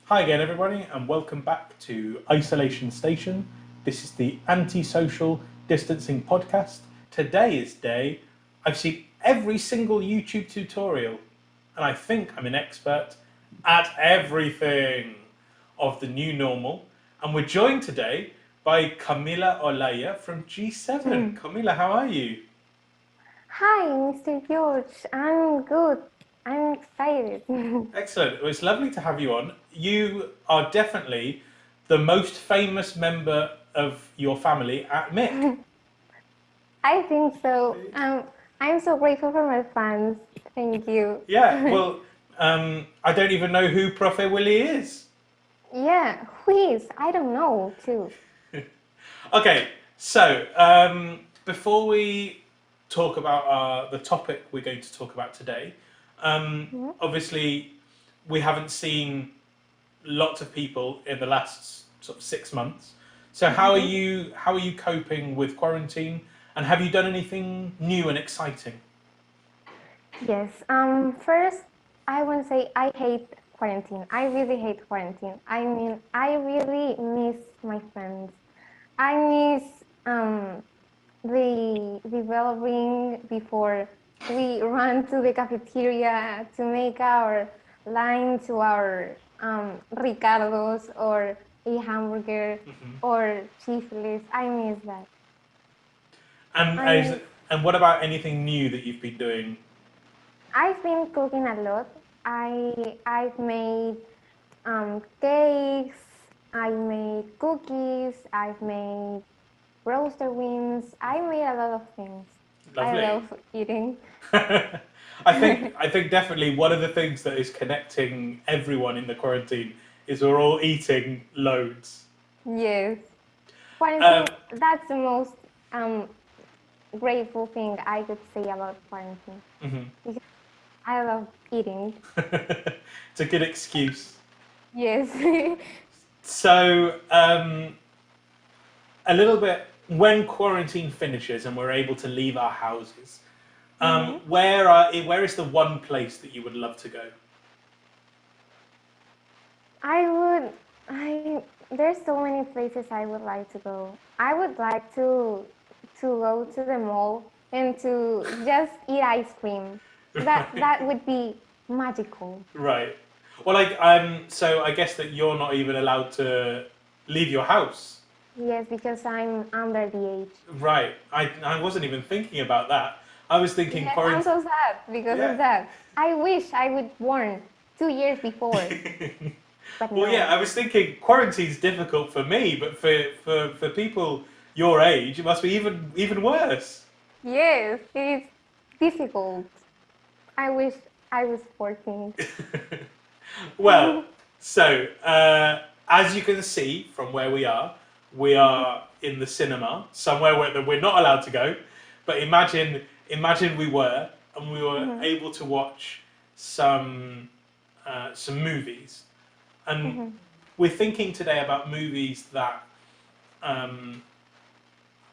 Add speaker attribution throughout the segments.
Speaker 1: Hi again, everybody, and welcome back to Isolation Station. This is the anti-social distancing podcast. Today is day. I've seen every single YouTube tutorial, and I think I'm an expert at everything of the new normal. And we're joined today by Camila Olaya from G7. Camila, how are you?
Speaker 2: Hi, Mr. George. I'm good. I'm excited.
Speaker 1: Excellent. Well, it's lovely to have you on. You are definitely the most famous member of your family at MIC.
Speaker 2: I think so. I'm so grateful for my fans. Thank you.
Speaker 1: Yeah, well, I don't even know who Profe Willie is.
Speaker 2: Yeah, please. I don't know too.
Speaker 1: Okay, so before we talk about the topic we're going to talk about today, obviously we haven't seen lots of people in the last sort of 6 months. So how are you coping with quarantine? And have you done anything new and exciting?
Speaker 2: Yes. First, I want to say I hate quarantine. I really hate quarantine. I mean, I really miss my friends. I miss the bell ring before we run to the cafeteria to make our line to our Ricardo's or a hamburger or chifles. I miss that.
Speaker 1: And
Speaker 2: I miss.
Speaker 1: and what about anything new that you've been doing?
Speaker 2: I've been cooking a lot. I've made cakes. I made cookies. I've made roaster wings. I made a lot of things. I
Speaker 1: Lovely.
Speaker 2: love eating.
Speaker 1: I think definitely one of the things that is connecting everyone in the quarantine is we're all eating loads.
Speaker 2: Yes.
Speaker 1: Um,
Speaker 2: Quarantine, that's the most grateful thing I could say about quarantine. Because I love eating.
Speaker 1: it's a good excuse.
Speaker 2: Yes.
Speaker 1: So, a little bit when quarantine finishes and we're able to leave our houses, where is the one place that you would love to go?
Speaker 2: There's so many places I would like to go. I would like to go to the mall and to just eat ice cream. That would be magical.
Speaker 1: Right. Well, so I guess that you're not even allowed to leave your house.
Speaker 2: Yes, because I'm under the age.
Speaker 1: Right. I wasn't even thinking about that. I was thinking
Speaker 2: Yes, I'm
Speaker 1: quarantine.
Speaker 2: so sad because of
Speaker 1: Yeah.
Speaker 2: that. I wish I would born 2 years before, but
Speaker 1: Well, yeah,
Speaker 2: no.
Speaker 1: I was thinking quarantine's difficult for me, but for people your age, it must be even worse.
Speaker 2: Yes, it is difficult. I wish I was 14.
Speaker 1: Well, so as you can see from where we are in the cinema, somewhere where that we're not allowed to go. But imagine we were, and we were able to watch some movies, and we're thinking today about movies that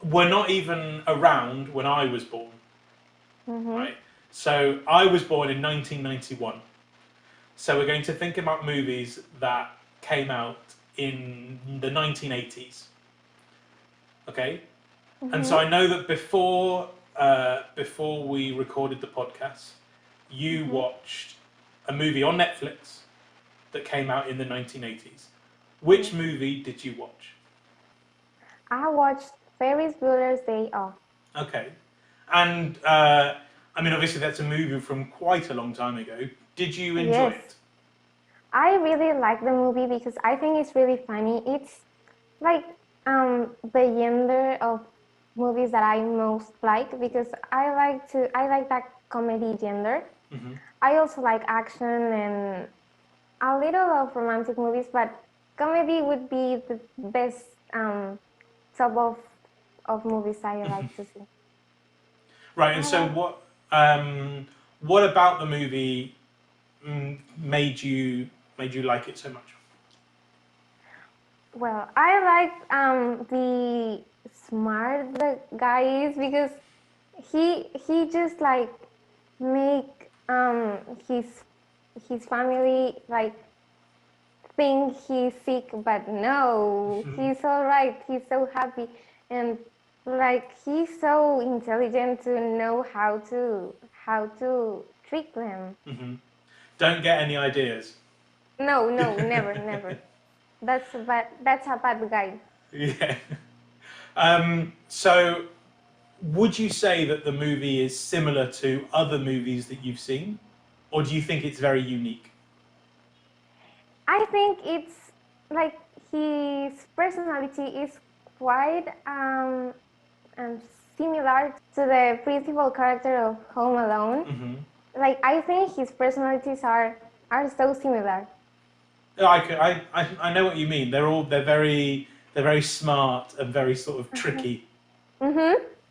Speaker 1: were not even around when I was born. Right. So I was born in 1991. So we're going to think about movies that came out in the 1980s. Okay? And so I know that before we recorded the podcast, you watched a movie on Netflix that came out in the 1980s. Which movie did you watch?
Speaker 2: I watched Ferris Bueller's Day Off.
Speaker 1: Okay. And I mean, obviously, that's a movie from quite a long time ago. Did you enjoy
Speaker 2: Yes,
Speaker 1: it?
Speaker 2: I really like the movie because I think it's really funny. It's like the genre of movies that I most like because I like that comedy genre. I also like action and a little of romantic movies, but comedy would be the best top of movies I like to see.
Speaker 1: Right. And
Speaker 2: I
Speaker 1: so
Speaker 2: like
Speaker 1: what about the movie made you like it so much?
Speaker 2: Well, I like the smart the guy is because he just like make his family like think he's sick, but no, he's all right. He's so happy, and like he's so intelligent to know how to trick them.
Speaker 1: Don't get any ideas.
Speaker 2: No, no, never, never. That's a bad guy.
Speaker 1: Yeah. So, would you say that the movie is similar to other movies that you've seen, or do you think it's very unique?
Speaker 2: I think it's like his personality is quite um, similar to the principal character of Home Alone. Like I think his personalities are so similar.
Speaker 1: Yeah, I know what you mean. They're very smart and very sort of tricky.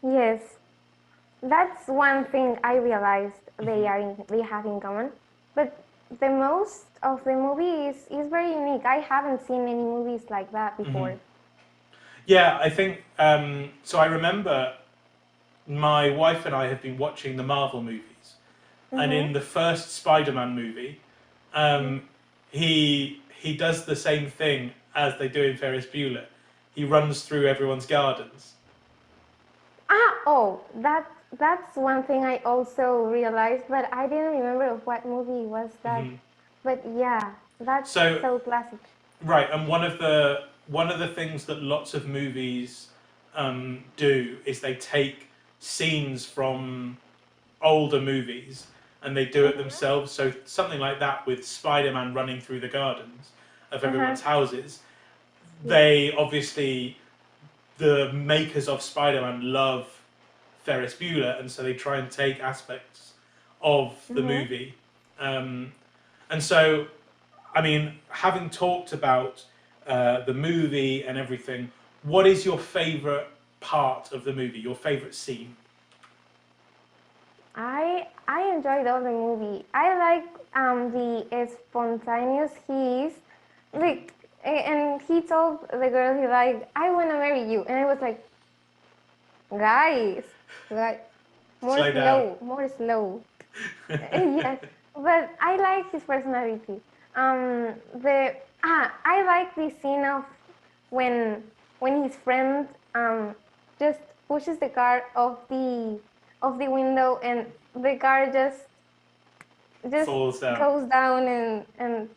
Speaker 2: Yes, that's one thing I realized they have in common. But the most of the movie is very unique. I haven't seen any movies like that before.
Speaker 1: Yeah, I think so. I remember my wife and I have been watching the Marvel movies, and in the first Spider-Man movie, he does the same thing as they do in Ferris Bueller. He runs through everyone's gardens.
Speaker 2: Oh, that's one thing I also realized, but I didn't remember of what movie was that. But yeah, that's
Speaker 1: So
Speaker 2: so classic.
Speaker 1: right, and one of the things that lots of movies do is they take scenes from older movies and they do it themselves. So something like that with Spider-Man running through the gardens of everyone's houses. They obviously, the makers of Spider-Man love Ferris Bueller, and so they try and take aspects of the movie. And so, I mean, having talked about the movie and everything, what is your favourite part of the movie? Your favourite scene?
Speaker 2: I enjoyed all the movie. I like the spontaneous he is, like, and he told the girl he like, I wanna marry you, and I was like, guys, like,
Speaker 1: Slow down.
Speaker 2: more slow. Yes, but I like his personality. The I like the scene of when his friend just pushes the car off the window and the car just
Speaker 1: Falls down.
Speaker 2: goes down and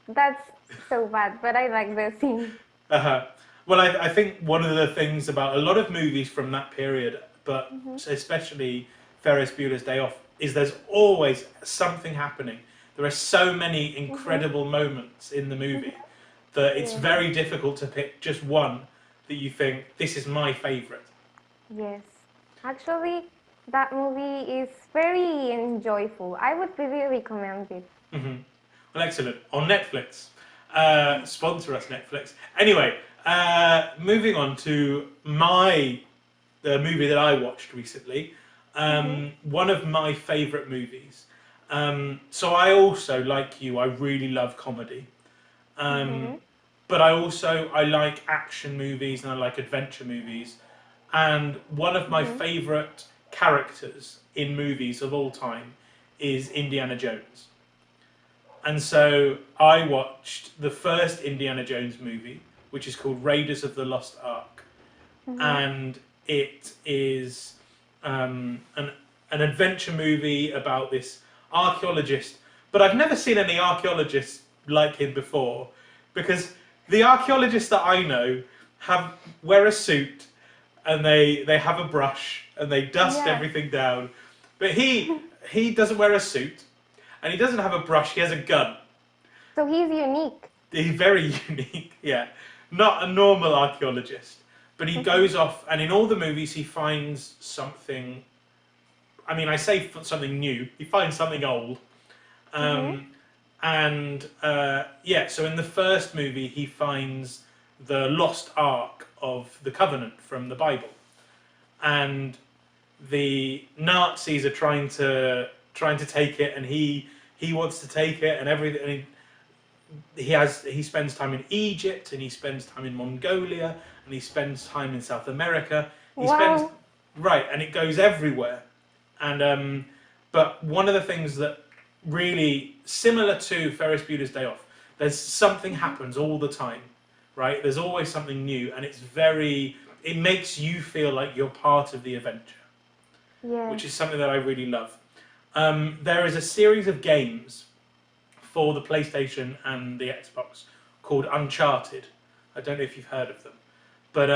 Speaker 2: that's so bad. But I like the scene.
Speaker 1: Well, I think one of the things about a lot of movies from that period, but especially Ferris Bueller's Day Off, is there's always something happening. There are so many incredible moments in the movie that it's very difficult to pick just one that you think, this is my favourite.
Speaker 2: Yes, actually, that movie is very enjoyable. I would really recommend it.
Speaker 1: Well, excellent. On Netflix. Sponsor us, Netflix. Anyway, moving on to the movie that I watched recently. One of my favourite movies. So I also, like you, I really love comedy. But I like action movies and I like adventure movies. And one of my favourite characters in movies of all time is Indiana Jones. And so I watched the first Indiana Jones movie, which is called Raiders of the Lost Ark. And it is an adventure movie about this archaeologist. But I've never seen any archaeologists like him before, because the archaeologists that I know wear a suit and they have a brush and they dust everything down. But he doesn't wear a suit and he doesn't have a brush, he has a gun.
Speaker 2: So he's unique.
Speaker 1: He's very unique, yeah. Not a normal archaeologist. But he goes off and in all the movies he finds something, I mean, I say something new, he finds something old. So in the first movie he finds the lost Ark of the Covenant from the Bible. And the Nazis are trying to take it, and he wants to take it, and everything. And he spends time in Egypt, and he spends time in Mongolia, and he spends time in South America. And it goes everywhere. And but one of the things that really similar to Ferris Bueller's Day Off, There's something happens all the time, right? There's always something new, and it makes you feel like you're part of the adventure, which is something that I really love. There is a series of games for the PlayStation and the Xbox called Uncharted. I don't know if you've heard of them, but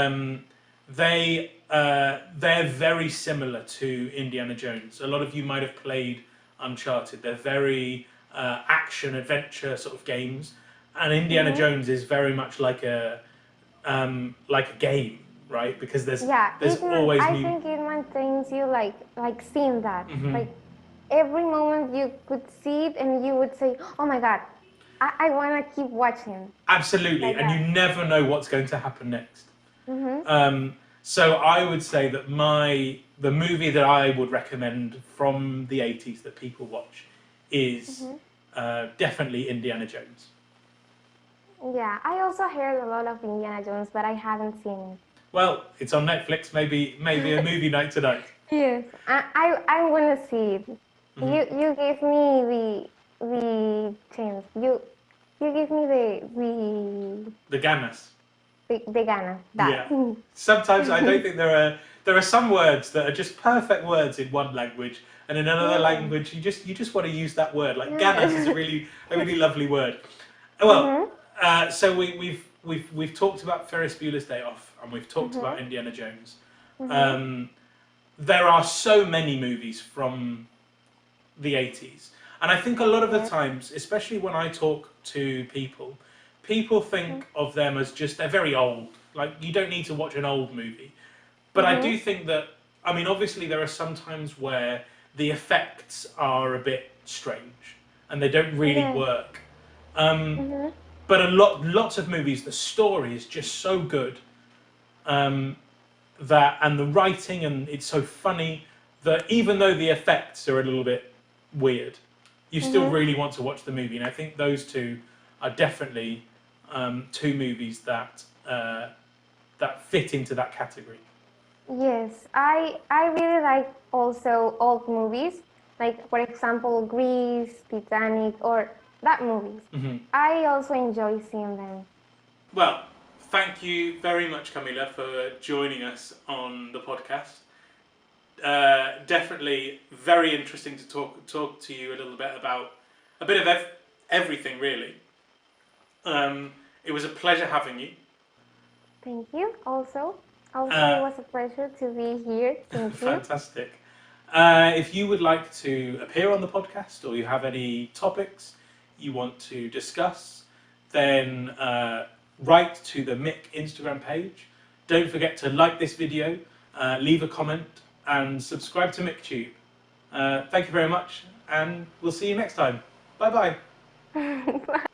Speaker 1: they're very similar to Indiana Jones. A lot of you might have played Uncharted. They're very action adventure sort of games, and Indiana Jones is very much like a game, right? Because there's always
Speaker 2: I
Speaker 1: new.
Speaker 2: think it maintains you like seeing that.
Speaker 1: Mhm.
Speaker 2: Like every moment you could see it and you would say, "Oh my God, I want to keep watching."
Speaker 1: Absolutely,
Speaker 2: Like
Speaker 1: and
Speaker 2: that.
Speaker 1: you never know what's going to happen next.
Speaker 2: Mm-hmm.
Speaker 1: So I would say that the movie that I would recommend from the 80s that people watch is definitely Indiana Jones.
Speaker 2: Yeah, I also heard a lot of Indiana Jones, but I haven't seen it.
Speaker 1: Well, it's on Netflix. Maybe a movie night tonight.
Speaker 2: Yes, I want to see it. You gave me the chance. You give me
Speaker 1: The Ganas.
Speaker 2: the Ghana that.
Speaker 1: Yeah. Sometimes I don't think there are some words that are just perfect words in one language, and in another language you just want to use that word. Like Ganas is a really lovely word. Well, so we've talked about Ferris Bueller's Day Off, and we've talked about Indiana Jones. There are so many movies from the 80s, and I think a lot of the times, especially when I talk to people think of them as just they're very old. Like you don't need to watch an old movie, but I do think that obviously there are some times where the effects are a bit strange and they don't really work. But lots of movies, the story is just so good, that and the writing, and it's so funny that even though the effects are a little bit weird, you still really want to watch the movie. And I think those two are definitely two movies that fit into that category.
Speaker 2: Yes, I really like also old movies, like for example Grease, Titanic, or that movies. I also enjoy seeing them.
Speaker 1: Well, thank you very much, Camila, for joining us on the podcast. Definitely very interesting to talk to you a little bit about a bit of everything, really. It was a pleasure having you.
Speaker 2: Thank you. Also, it was a pleasure to be here. Thank you.
Speaker 1: Fantastic. If you would like to appear on the podcast, or you have any topics you want to discuss, then write to the Mick Instagram page. Don't forget to like this video, leave a comment, and subscribe to MickTube. Thank you very much, and we'll see you next time. Bye-bye.
Speaker 2: Bye.